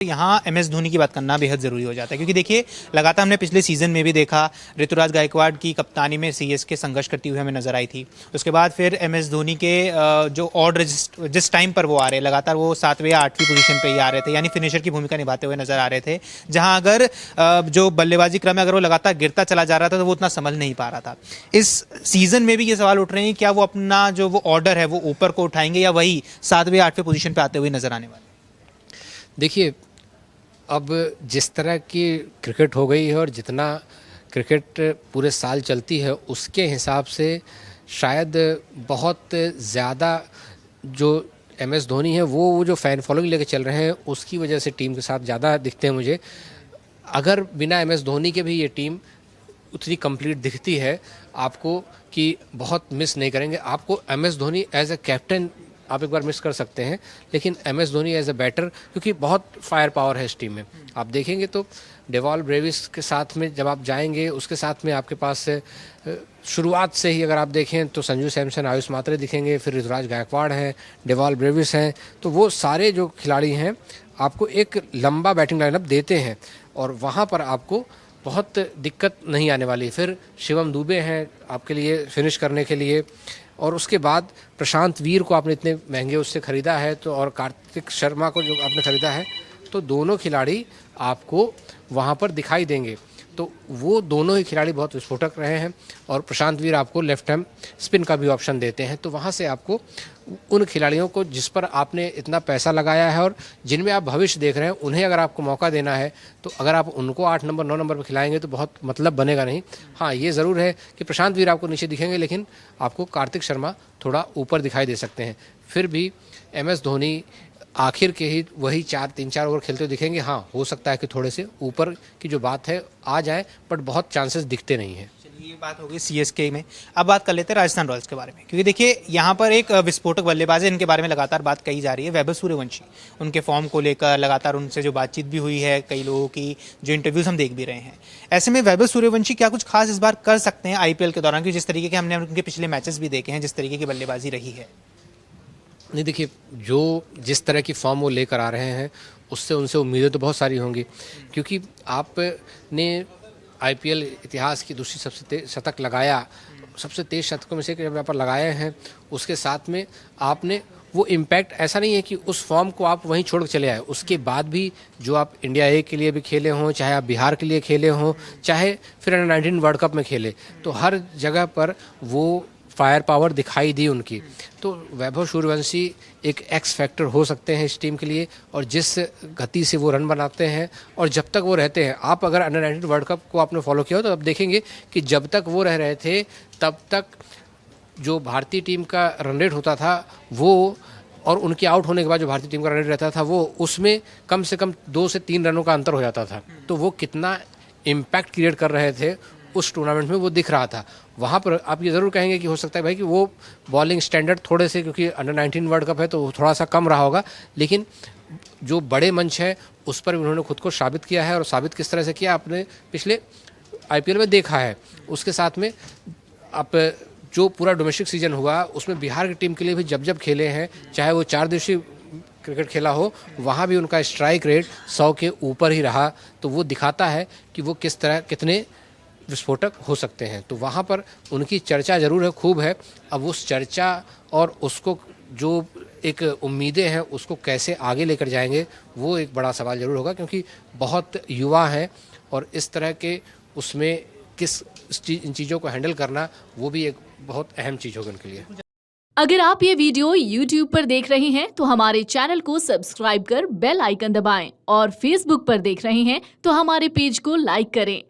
यहाँ एमएस धोनी की बात करना बेहद ज़रूरी हो जाता है, क्योंकि देखिए लगातार हमने पिछले सीज़न में भी देखा ऋतुराज गायकवाड़ की कप्तानी में सीएसके संघर्ष करती हुई हमें नजर आई थी। उसके बाद फिर एमएस धोनी के जो ऑर्डर जिस टाइम पर वो आ रहे, लगातार वो 7वें या 8वीं पोजीशन पे ही आ रहे थे, यानी फिनिशर की भूमिका निभाते हुए नजर आ रहे थे। जहाँ अगर जो बल्लेबाजी क्रम है अगर वो लगातार गिरता चला जा रहा था तो वो उतना संभल नहीं पा रहा था। इस सीज़न में भी ये सवाल उठ रहे हैं क्या वो अपना जो वो ऑर्डर है वो ऊपर को उठाएंगे या वही 7वें 8वें पोजीशन पे आते हुए नजर आने वाले? देखिए, अब जिस तरह की क्रिकेट हो गई है और जितना क्रिकेट पूरे साल चलती है उसके हिसाब से शायद बहुत ज़्यादा जो एमएस धोनी है वो जो फ़ैन फॉलोइंग लेके चल रहे हैं उसकी वजह से टीम के साथ ज़्यादा दिखते हैं मुझे। अगर बिना एमएस धोनी के भी ये टीम उतनी कंप्लीट दिखती है आपको कि बहुत मिस नहीं करेंगे। आपको MS Dhoni as a captain आप एक बार मिस कर सकते हैं, लेकिन MS Dhoni as a batter, क्योंकि बहुत फायर पावर है इस टीम में। आप देखेंगे तो डेवॉल ब्रेविस के साथ में जब आप जाएंगे उसके साथ में आपके पास शुरुआत से ही अगर आप देखें तो संजू सैमसन, आयुष मात्रे दिखेंगे, फिर ऋतुराज गायकवाड़ हैं, डेवॉल ब्रेविस हैं, तो वो सारे जो खिलाड़ी हैं आपको एक लंबा बैटिंग लाइनअप देते हैं और वहाँ पर आपको बहुत दिक्कत नहीं आने वाली। फिर शिवम दुबे हैं आपके लिए फिनिश करने के लिए, और उसके बाद प्रशांत वीर को आपने इतने महंगे उससे ख़रीदा है तो, और कार्तिक शर्मा को जो आपने ख़रीदा है, तो दोनों खिलाड़ी आपको वहाँ पर दिखाई देंगे। तो वो दोनों ही खिलाड़ी बहुत विस्फोटक रहे हैं और प्रशांत वीर आपको लेफ्ट हैंड स्पिन का भी ऑप्शन देते हैं। तो वहाँ से आपको उन खिलाड़ियों को जिस पर आपने इतना पैसा लगाया है और जिनमें आप भविष्य देख रहे हैं उन्हें अगर आपको मौका देना है तो अगर आप उनको 8 नंबर 9 नंबर पर खिलाएंगे तो बहुत मतलब बनेगा नहीं। हाँ, ये ज़रूर है कि प्रशांत वीर आपको नीचे दिखेंगे, लेकिन आपको कार्तिक शर्मा थोड़ा ऊपर दिखाई दे सकते हैं। फिर भी एमएस धोनी आखिर के ही वही 3-4 ओवर खेलते हुए दिखेंगे। हाँ, हो सकता है कि थोड़े से ऊपर की जो बात है आ जाए, बट बहुत चांसेस दिखते नहीं हैं। ये बात होगी सीएसके में। अब बात कर लेते हैं राजस्थान रॉयल्स के बारे में, क्योंकि देखिए यहाँ पर एक विस्फोटक बल्लेबाज है, इनके बारे में लगातार बात कही जा रही है, वैभव सूर्यवंशी। उनके फॉर्म को लेकर लगातार उनसे जो बातचीत भी हुई है, कई लोगों की जो इंटरव्यूज हम देख भी रहे हैं। ऐसे में वैभव सूर्यवंशी क्या कुछ खास इस बार कर सकते हैं आईपीएल के दौरान, क्योंकि जिस तरीके के हमने उनके पिछले मैचेस भी देखे हैं, जिस तरीके की बल्लेबाजी रही है? नहीं, देखिए, जो जिस तरह की फॉर्म वो लेकर आ रहे हैं उससे उनसे उम्मीदें तो बहुत सारी होंगी, क्योंकि आपने आईपीएल इतिहास की दूसरी सबसे तेज शतक लगाया, सबसे तेज शतकों में से जब यहाँ पर लगाए हैं, उसके साथ में आपने वो इम्पैक्ट, ऐसा नहीं है कि उस फॉर्म को आप वहीं छोड़ के चले आए, उसके बाद भी जो आप इंडिया ए के लिए भी खेले हों, चाहे आप बिहार के लिए खेले हों, चाहे फिर अंडर-19 वर्ल्ड कप में खेले, तो हर जगह पर वो फायर पावर दिखाई दी उनकी। तो वैभव सूर्यवंशी एक एक्स फैक्टर हो सकते हैं इस टीम के लिए, और जिस गति से वो रन बनाते हैं और जब तक वो रहते हैं, आप अगर अंडर-19 वर्ल्ड कप को आपने फॉलो किया हो तो आप देखेंगे कि जब तक वो रह रहे थे तब तक जो भारतीय टीम का रन रेट होता था वो, और उनके आउट होने के बाद जो भारतीय टीम का रन रेट रहता था वो, उसमें कम से कम 2 से 3 रनों का अंतर हो जाता था। तो वो कितना इम्पैक्ट क्रिएट कर रहे थे उस टूर्नामेंट में वो दिख रहा था। वहाँ पर आप ये ज़रूर कहेंगे कि हो सकता है भाई कि वो बॉलिंग स्टैंडर्ड थोड़े से, क्योंकि अंडर-19 वर्ल्ड कप है तो थोड़ा सा कम रहा होगा, लेकिन जो बड़े मंच है उस पर उन्होंने खुद को साबित किया है, और साबित किस तरह से किया आपने पिछले आईपीएल में देखा है। उसके साथ में आप जो पूरा डोमेस्टिक सीजन हुआ उसमें बिहार की टीम के लिए भी जब जब खेले हैं, चाहे वो 4 दिवसीय क्रिकेट खेला हो, वहाँ भी उनका स्ट्राइक रेट 100 के ऊपर ही रहा। तो वो दिखाता है कि वो किस तरह कितने विस्फोटक हो सकते हैं। तो वहाँ पर उनकी चर्चा ज़रूर है, खूब है। अब उस चर्चा और उसको जो एक उम्मीदें हैं उसको कैसे आगे लेकर जाएंगे वो एक बड़ा सवाल ज़रूर होगा, क्योंकि बहुत युवा हैं और इस तरह के उसमें इन चीज़ों को हैंडल करना वो भी एक बहुत अहम चीज़ होगी उनके लिए। अगर आप ये वीडियो YouTube पर देख रहे हैं तो हमारे चैनल को सब्सक्राइब कर बेल आइकन दबाएं, और Facebook पर देख रहे हैं तो हमारे पेज को लाइक करें।